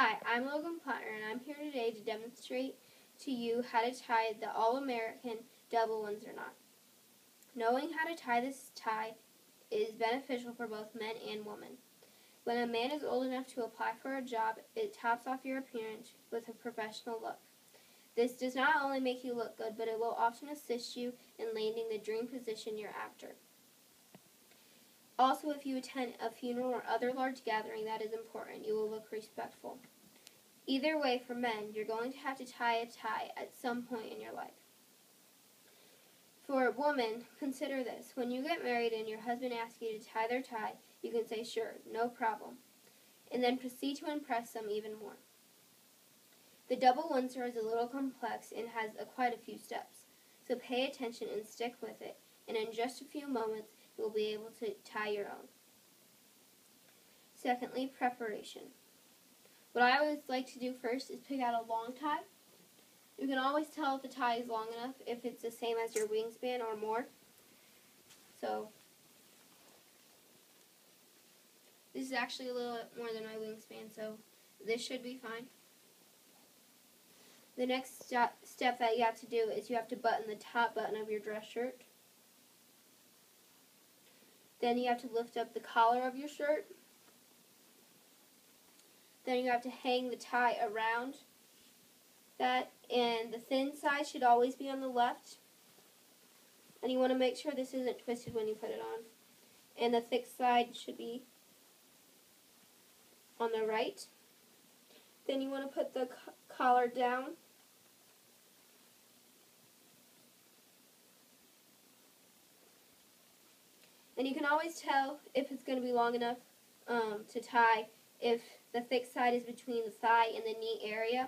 Hi, I'm Logan Potter, and I'm here today to demonstrate to you how to tie the All-American double Windsor knot. Knowing how to tie this tie is beneficial for both men and women. When a man is old enough to apply for a job, it tops off your appearance with a professional look. This does not only make you look good, but it will often assist you in landing the dream position you're after. Also, if you attend a funeral or other large gathering that is important, you will look respectful. Either way, for men, you're going to have to tie a tie at some point in your life. For women, consider this. When you get married and your husband asks you to tie their tie, you can say, "Sure, no problem," and then proceed to impress them even more. The double Windsor is a little complex and has quite a few steps, so pay attention and stick with it, and in just a few moments, you will be able to tie your own. Secondly, preparation. What I always like to do first is pick out a long tie. You can always tell if the tie is long enough if it's the same as your wingspan or more. So, this is actually a little more than my wingspan, so this should be fine. The next step that you have to do is you have to button the top button of your dress shirt. Then you have to lift up the collar of your shirt. Then you have to hang the tie around that, and the thin side should always be on the left. And you want to make sure this isn't twisted when you put it on. And the thick side should be on the right. Then you want to put the collar down. And you can always tell if it's going to be long enough to tie if the thick side is between the thigh and the knee area,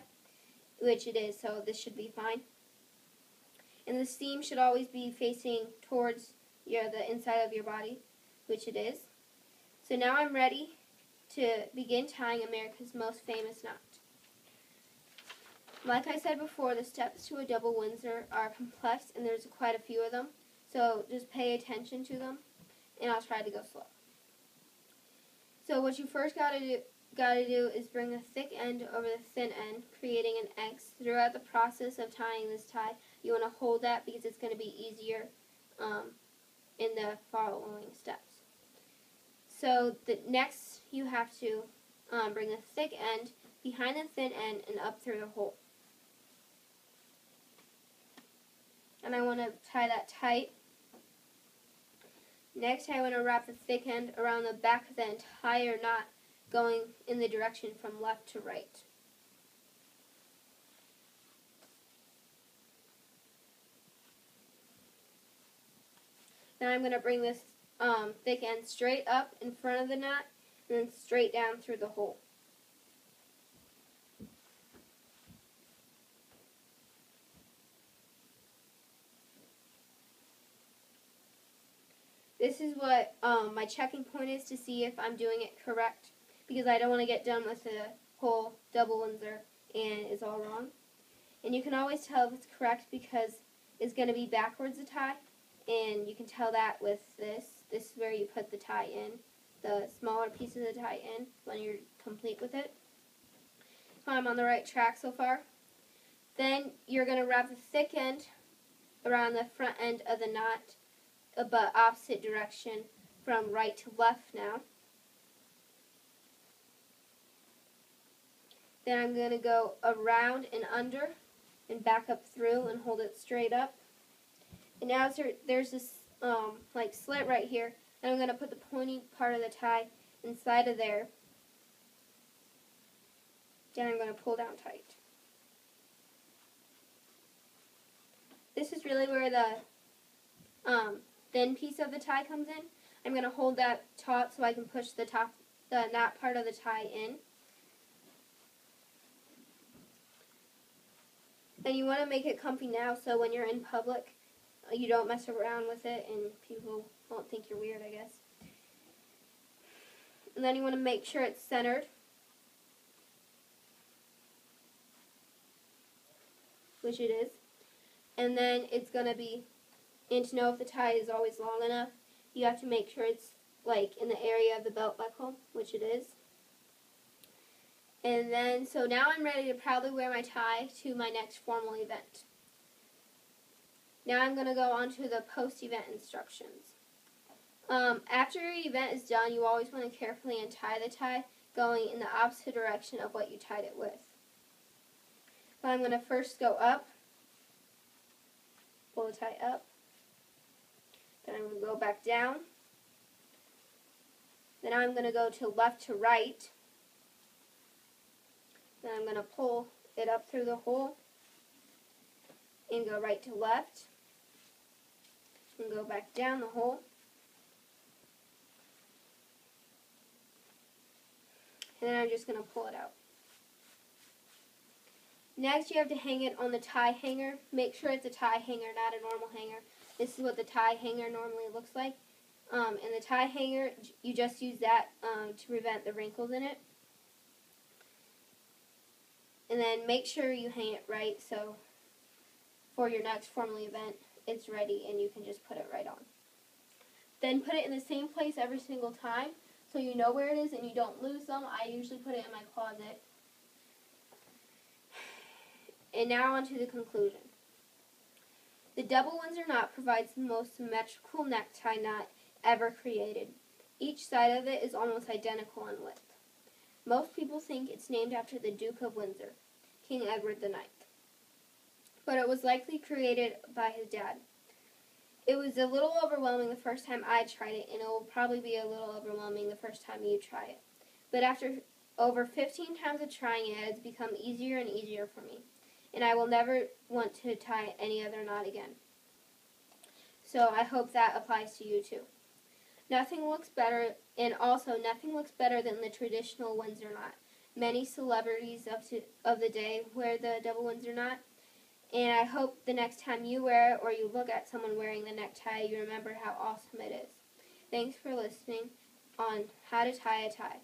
which it is, so this should be fine. And the seam should always be facing towards the inside of your body, which it is. So now I'm ready to begin tying America's most famous knot. Like I said before, the steps to a double Windsor are complex, and there's quite a few of them, so just pay attention to them, and I'll try to go slow. So what you first got to do is bring the thick end over the thin end, creating an X. Throughout the process of tying this tie, you want to hold that because it's going to be easier in the following steps. So next you have to bring the thick end behind the thin end and up through the hole. And I want to tie that tight. Next, I want to wrap the thick end around the back of the entire knot, going in the direction from left to right. Now I'm going to bring this thick end straight up in front of the knot and then straight down through the hole. This is what my checking point is to see if I'm doing it correct, because I don't want to get done with the whole double Windsor and it's all wrong. And you can always tell if it's correct because it's going to be backwards the tie, and you can tell that with this. This is where you put the tie in, the smaller piece of the tie in when you're complete with it. So I'm on the right track so far. Then you're going to wrap the thick end around the front end of the knot, but opposite direction from right to left now. Then I'm going to go around and under and back up through and hold it straight up. And now there's this like slit right here, and I'm going to put the pointy part of the tie inside of there. Then I'm going to pull down tight. This is really where the thin piece of the tie comes in. I'm going to hold that taut so I can push the knot part of the tie in. And you want to make it comfy now so when you're in public, you don't mess around with it and people won't think you're weird, I guess. And then you want to make sure it's centered, which it is. And then it's going to be, and to know if the tie is always long enough, you have to make sure it's like in the area of the belt buckle, which it is. And then, so now I'm ready to proudly wear my tie to my next formal event. Now I'm going to go on to the post-event instructions. After your event is done, you always want to carefully untie the tie, going in the opposite direction of what you tied it with. But I'm going to first go up, pull the tie up, then I'm going to go back down, then I'm going to go to left to right, then I'm going to pull it up through the hole, and go right to left, and go back down the hole, and then I'm just going to pull it out. Next, you have to hang it on the tie hanger. Make sure it's a tie hanger, not a normal hanger. This is what the tie hanger normally looks like. And the tie hanger, you just use that to prevent the wrinkles in it. And then make sure you hang it right so for your next formal event, it's ready and you can just put it right on. Then put it in the same place every single time so you know where it is and you don't lose them. I usually put it in my closet. And now on to the conclusion. The double Windsor knot provides the most symmetrical necktie knot ever created. Each side of it is almost identical in width. Most people think it's named after the Duke of Windsor, King Edward IX. But it was likely created by his dad. It was a little overwhelming the first time I tried it, and it will probably be a little overwhelming the first time you try it. But after over 15 times of trying it, it's become easier and easier for me. And I will never want to tie any other knot again. So I hope that applies to you too. Nothing looks better than the traditional Windsor knot. Many celebrities of the day wear the double Windsor knot, and I hope the next time you wear it or you look at someone wearing the necktie, you remember how awesome it is. Thanks for listening on How to Tie a Tie.